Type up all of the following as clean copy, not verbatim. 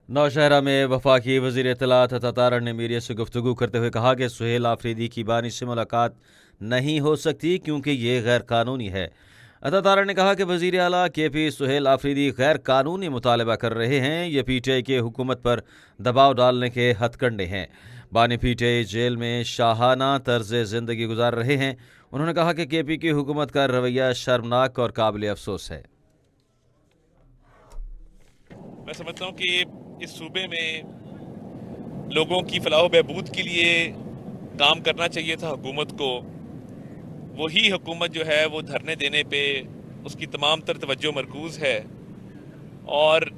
नौशहरा में वफाकी वज़ीर इत्तलात अता तारड़ ने मीडिया से गुफ्तगू करते हुए कहा कि सुहेल आफरीदी की बानी से मुलाकात नहीं हो सकती क्योंकि ये गैर कानूनी है। अता तारड़ ने कहा कि वज़ीर आला KP सुहेल आफरीदी गैर कानूनी मुतालबा कर रहे हैं। ये PTI के हुकूमत पर दबाव डालने के हथकंडे हैं। बानी PTI जेल में शाहाना तर्ज ज़िंदगी गुजार रहे हैं। उन्होंने कहा कि KP की हुकूमत का रवैया शर्मनाक और काबिल अफसोस है। मैं समझता हूँ कि इस सूबे में लोगों की फलाह बहबूद के लिए काम करना चाहिए था हुकूमत को। वही हुकूमत जो है वो धरने देने पे उसकी तमाम तर तवज्जो मरकूज है, और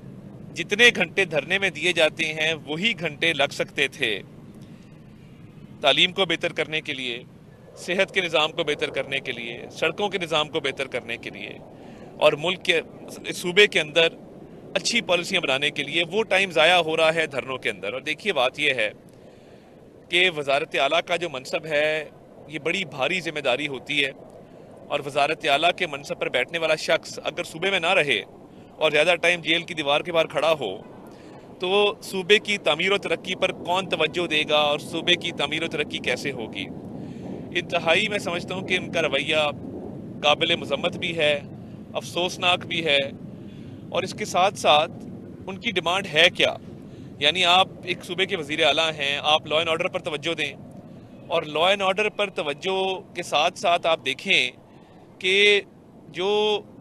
जितने घंटे धरने में दिए जाते हैं वही घंटे लग सकते थे तालीम को बेहतर करने के लिए, सेहत के निज़ाम को बेहतर करने के लिए, सड़कों के निज़ाम को बेहतर करने के लिए, और मुल्क के सूबे के अंदर अच्छी पॉलिसियां बनाने के लिए। वो टाइम ज़ाया हो रहा है धरनों के अंदर। और देखिए, बात यह है कि वज़ारत आला का जो मनसब है ये बड़ी भारी जिम्मेदारी होती है, और वज़ारत आला के मनसब पर बैठने वाला शख्स अगर सूबे में ना रहे और ज़्यादा टाइम जेल की दीवार के बाहर खड़ा हो तो सूबे की तामीर और तरक्की पर कौन तवज्जो देगा और सूबे की तामीर और तरक्की कैसे होगी। इंतहाई मैं समझता हूँ कि उनका रवैया काबिल मज़म्मत भी है, अफसोसनाक भी है, और इसके साथ साथ उनकी डिमांड है क्या। यानी आप एक सूबे के वज़ीर आला हैं, आप लॉ एंड ऑर्डर पर तवज्जो दें, और लॉ एंड ऑर्डर पर तवज्जो के साथ साथ आप देखें कि जो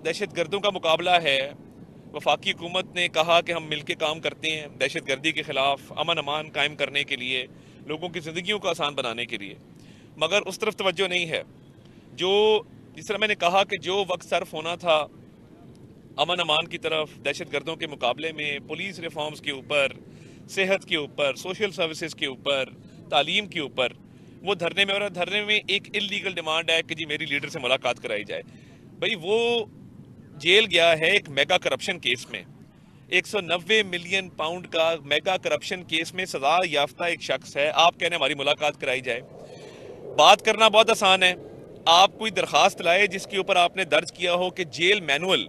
दहशत गर्दों का मुकाबला है, वफाकी हुकूमत ने कहा कि हम मिलके काम करते हैं दहशत गर्दी के ख़िलाफ़, अमन अमान कायम करने के लिए, लोगों की ज़िंदगियों को आसान बनाने के लिए, मगर उस तरफ तवज्जो नहीं है। जो जिस तरह मैंने कहा कि जो वक्त सर्फ होना था अमन अमान की तरफ, दहशत गर्दों के मुकाबले में, पुलिस रिफॉर्म्स के ऊपर, सेहत के ऊपर, सोशल सर्विसेज के ऊपर, तालीम के ऊपर, वो धरने में, और धरने में एक इलीगल डिमांड है कि जी मेरी लीडर से मुलाकात कराई जाए। भाई वो जेल गया है एक मेगा करप्शन केस में, 190 मिलियन पाउंड का मेगा करप्शन केस में सजा याफ्ता एक शख्स है। आप कहने हमारी मुलाकात कराई जाए। बात करना बहुत आसान है। आप कोई दरखास्त लाए जिसके ऊपर आपने दर्ज किया हो कि जेल मैनुअल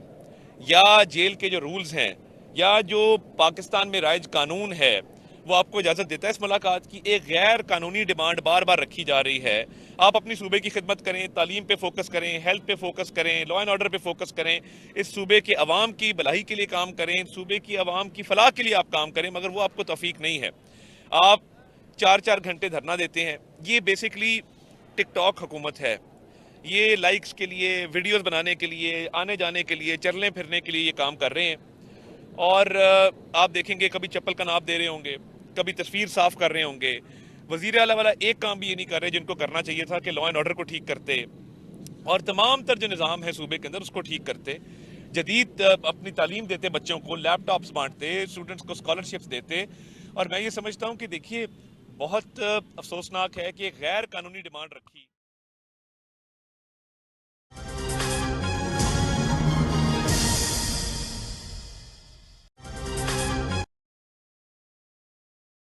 या जेल के जो रूल्स हैं या जो पाकिस्तान में राइज कानून है वो आपको इजाज़त देता है इस मुलाकात की। एक गैर कानूनी डिमांड बार बार रखी जा रही है। आप अपनी सूबे की खिदमत करें, तालीम पे फोकस करें, हेल्थ पे फोकस करें, लॉ एंड ऑर्डर पे फोकस करें, इस सूबे के अवाम की भलाई के लिए काम करें, सूबे की अवाम की फलाह के लिए आप काम करें, मगर वो आपको तौफीक नहीं है। आप 4-4 घंटे धरना देते हैं। ये बेसिकली टिकटॉक हुकूमत है। ये लाइक्स के लिए, वीडियोस बनाने के लिए, आने जाने के लिए, चलने फिरने के लिए ये काम कर रहे हैं। और आप देखेंगे कभी चप्पल का नाप दे रहे होंगे, कभी तस्वीर साफ कर रहे होंगे। वजीर आला वाला एक काम भी ये नहीं कर रहे जिनको करना चाहिए था कि लॉ एंड ऑर्डर को ठीक करते और तमाम तर जो निज़ाम है सूबे के अंदर उसको ठीक करते, जदीद अपनी तालीम देते, बच्चों को लैपटॉप्स बांटते, स्टूडेंट्स को स्कॉलरशिप्स देते। और मैं ये समझता हूँ कि देखिए बहुत अफसोसनाक है कि एक गैर कानूनी डिमांड रखी।